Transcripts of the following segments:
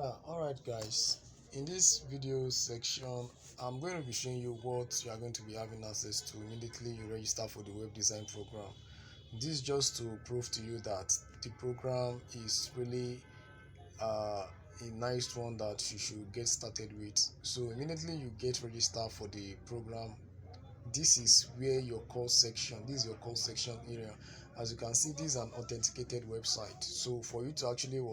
Alright guys, in this video section I'm going to be showing you what you are going to be having access to immediately you register for the web design program. This is just to prove to you that the program is really a nice one that you should get started with. So immediately you get registered for the program, this is where your course section, this is your course section area. As you can see, this is an authenticated website, so for you to actually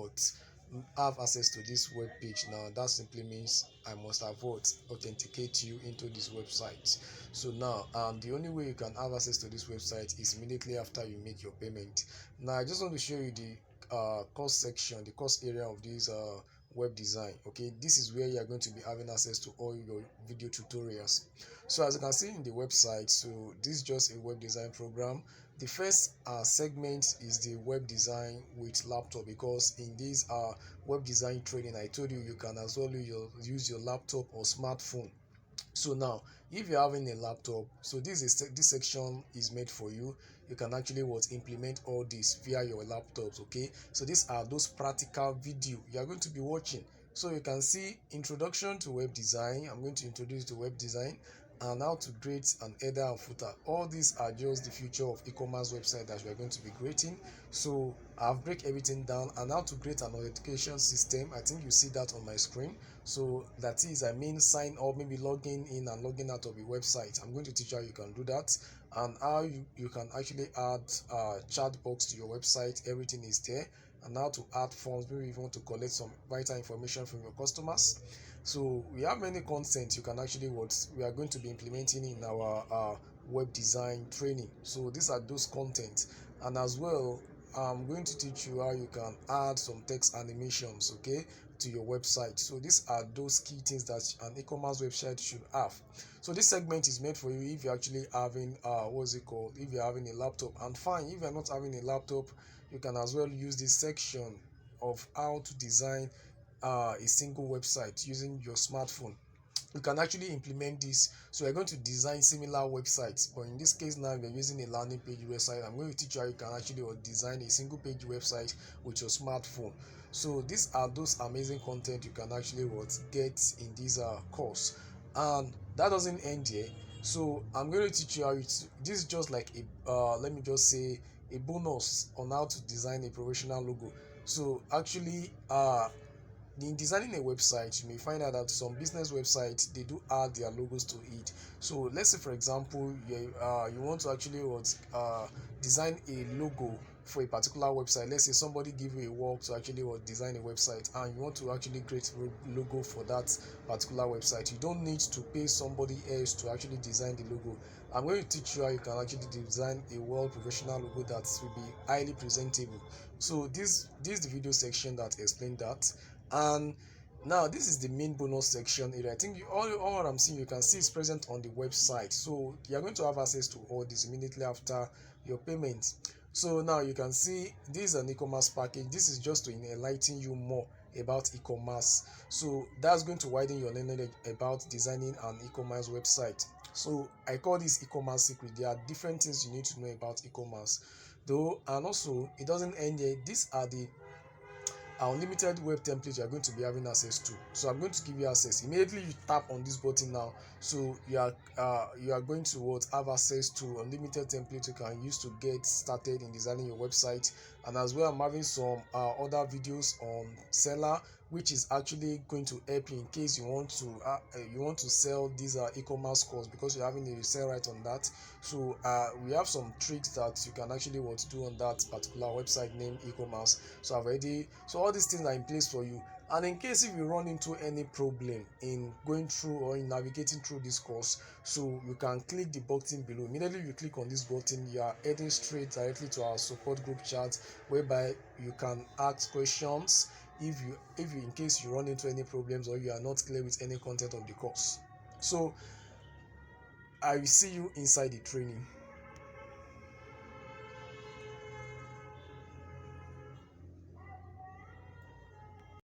have access to this web page now, that simply means I must have authenticate you into this website. So now the only way you can have access to this website is immediately after you make your payment. Now I just want to show you the course section, the course area of this web design. Okay, this is where you are going to be having access to all your video tutorials. So as you can see in the website, so this is just a web design program. The first segment is the web design with laptop, because in this web design training I told you can as well use your laptop or smartphone. So now if you're having a laptop, so this section is made for you. You can actually implement all this via your laptops. Okay, so these are those practical video you are going to be watching. So you can see introduction to web design. I'm going to introduce the web design and how to create an header and footer. All these are just the future of e-commerce website that we are going to be creating. So I've break everything down, and how to create an authentication system. I think you see that on my screen. So that is, I mean, sign up, maybe logging in and logging out of the website. I'm going to teach you how you can do that, and how you can actually add chat box to your website. Everything is there. And how to add forms, maybe if you want to collect some vital information from your customers. So we have many content you can actually we are going to be implementing in our web design training. So these are those content, and as well I'm going to teach you how you can add some text animations, okay, to your website. So these are those key things that an e-commerce website should have. So this segment is made for you if you're actually having what's it called, if you're having a laptop. And fine, if you're not having a laptop, you can as well use this section of how to design a single website using your smartphone. You can actually implement this. So we're going to design similar websites, but in this case now we're using a landing page website. I'm going to teach you how you can actually design a single page website with your smartphone. So these are those amazing content you can actually get in this course. And that doesn't end here. So I'm going to teach you how this is just like a let me just say a bonus on how to design a professional logo. So actually in designing a website, you may find out that some business websites, they do add their logos to it. So let's say for example you want to actually design a logo for a particular website. Let's say somebody give you a work to actually design a website, and you want to actually create a logo for that particular website. You don't need to pay somebody else to actually design the logo. I'm going to teach you how you can actually design a well professional logo that will be highly presentable. So this is the video section that explains that. And now this is the main bonus section area. I think all what I'm seeing, you can see is present on the website. So you're going to have access to all this immediately after your payment. So now you can see this is an e-commerce package. This is just to enlighten you more about e-commerce. So that's going to widen your knowledge about designing an e-commerce website. So I call this e-commerce secret. There are different things you need to know about e-commerce though. And also it doesn't end here. These are the unlimited web template you are going to be having access to. So I'm going to give you access immediately you tap on this button now. So you are going to have access to unlimited template you can use to get started in designing your website. And as well, I'm having some other videos on seller, which is actually going to help you in case you want to sell these e-commerce course, because you're having a sell right on that. So we have some tricks that you can actually do on that particular website named e-commerce. So all these things are in place for you. And in case if you run into any problem in going through or in navigating through this course, so you can click the button below. Immediately you click on this button, you are heading straight directly to our support group chat, whereby you can ask questions if you in case you run into any problems or you are not clear with any content of the course. So I will see you inside the training.